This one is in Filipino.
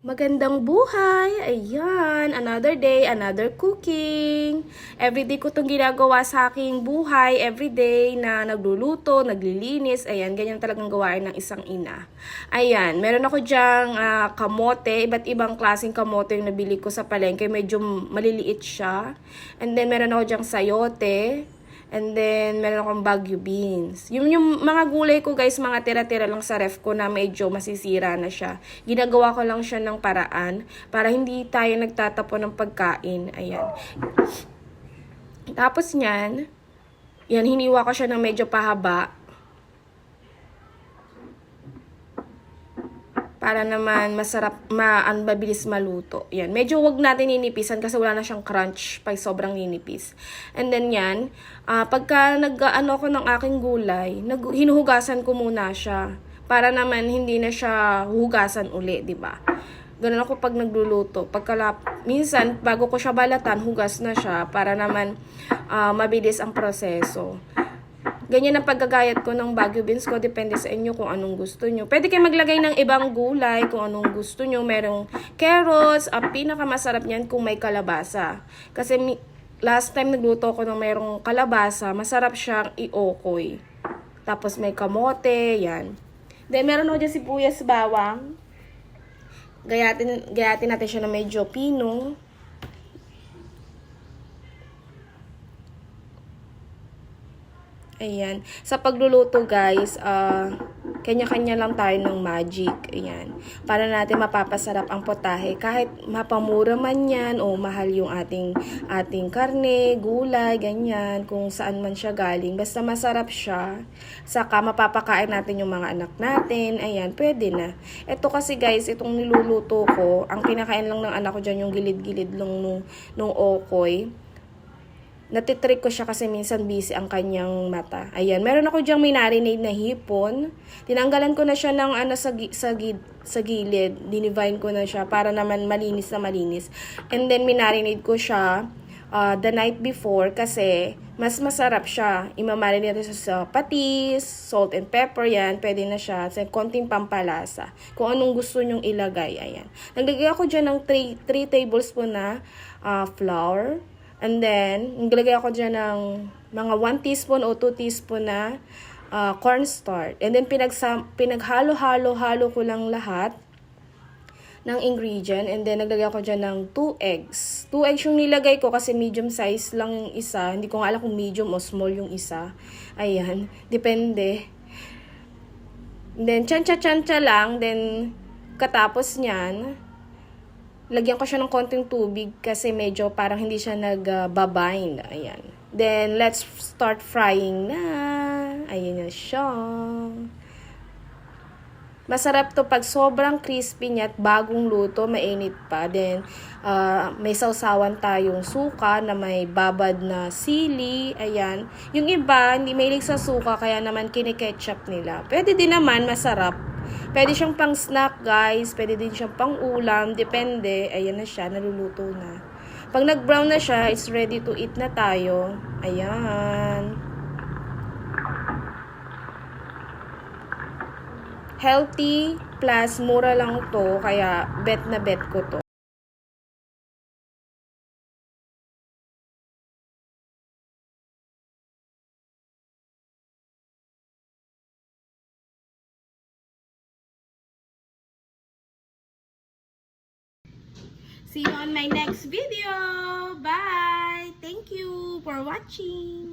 Magandang buhay! Ayan, another day, another cooking. Everyday ko itong ginagawa sa aking buhay, everyday na nagluluto, naglilinis. Ayan, ganyan talagang gawain ng isang ina. Ayan, meron ako dyang kamote, iba't ibang klaseng kamote yung nabili ko sa palengke. Medyo maliliit siya. And then, meron ako dyang sayote. And then, meron akong Baguio beans. Yung mga gulay ko guys, mga tira-tira lang sa ref ko na medyo masisira na siya. Ginagawa ko lang siya ng paraan para hindi tayo nagtatapon ng pagkain. Ayan. Tapos yan, hiniwa ko siya ng medyo pahaba. Para naman masarap, mabilis maluto. Yan. Medyo wag natin ninipisan kasi wala na siyang crunch pag sobrang ninipis. And then yan, pagka nag-ano ko ng aking gulay, hinuhugasan ko muna siya. Para naman hindi na siya hugasan uli, di ba? Ganun ako pag nagluluto. Minsan, bago ko siya balatan, hugas na siya para naman mabilis ang proseso. Ganyan ang paggagayat ko ng Baguio beans ko. Depende sa inyo kung anong gusto nyo. Pwede kayo maglagay ng ibang gulay kung anong gusto nyo. Merong carrots. Ang pinakamasarap niyan kung may kalabasa. Kasi last time nagluto ko ng merong kalabasa, masarap siyang i-okoy. Tapos may kamote, yan. Then meron ako dyan sibuyas bawang. Gayatin natin siya na medyo pinong. Ayan. Sa pagluluto guys, kanya-kanya lang tayo ng magic. Ayan. Para natin mapapasarap ang potahe. Kahit mapamura man yan o mahal yung ating karne, gulay, ganyan. Kung saan man siya galing. Basta masarap siya. Saka mapapakain natin yung mga anak natin. Ayan. Pwede na. Ito kasi guys, itong niluluto ko, ang kinakain lang ng anak ko dyan yung gilid-gilid lang nung okoy. Natitrick ko siya kasi minsan busy ang kanyang mata. Ayan, meron ako diyang minarinade na hipon. Tinanggalan ko na siya ng sa gilid. Dinivine ko na siya para naman malinis na malinis. And then minarinade ko siya the night before kasi mas masarap siya. Imamarinate siya sa patis, salt and pepper yan. Pwede na siya. Sa konting pampalasa. Kung anong gusto nyong ilagay. Ayan. Naglagay ako dyan ng 3 tablespoon na flour. And then, naglagay ako dyan ng mga 1 teaspoon o 2 teaspoon na cornstarch. And then, pinaghalo-halo ko lang lahat ng ingredient. And then, naglagay ako dyan ng 2 eggs. 2 eggs yung nilagay ko kasi medium size lang yung isa. Hindi ko nga alam kung medium o small yung isa. Ayan, depende. And then, tsansya lang. Then, katapos nyan, lagyan ko siya ng konting tubig kasi medyo parang hindi siya nagbabind. Ayan. Then, let's start frying na. Ayan na siya. Masarap to pag sobrang crispy niya at bagong luto, mainit pa. Then, may sausawan tayong suka na may babad na sili. Ayan. Yung iba, hindi mahilig sa suka, kaya naman kiniketchup nila. Pwede din naman, masarap. Pwede siyang pang snack guys, pwede din siyang pang ulam, depende. Ayan na siya, naluluto na. Pag nag-brown na siya, it's ready to eat na tayo. Ayan. Healthy plus mura lang to, kaya bet na bet ko to. See you on my next video. Bye! Thank you for watching.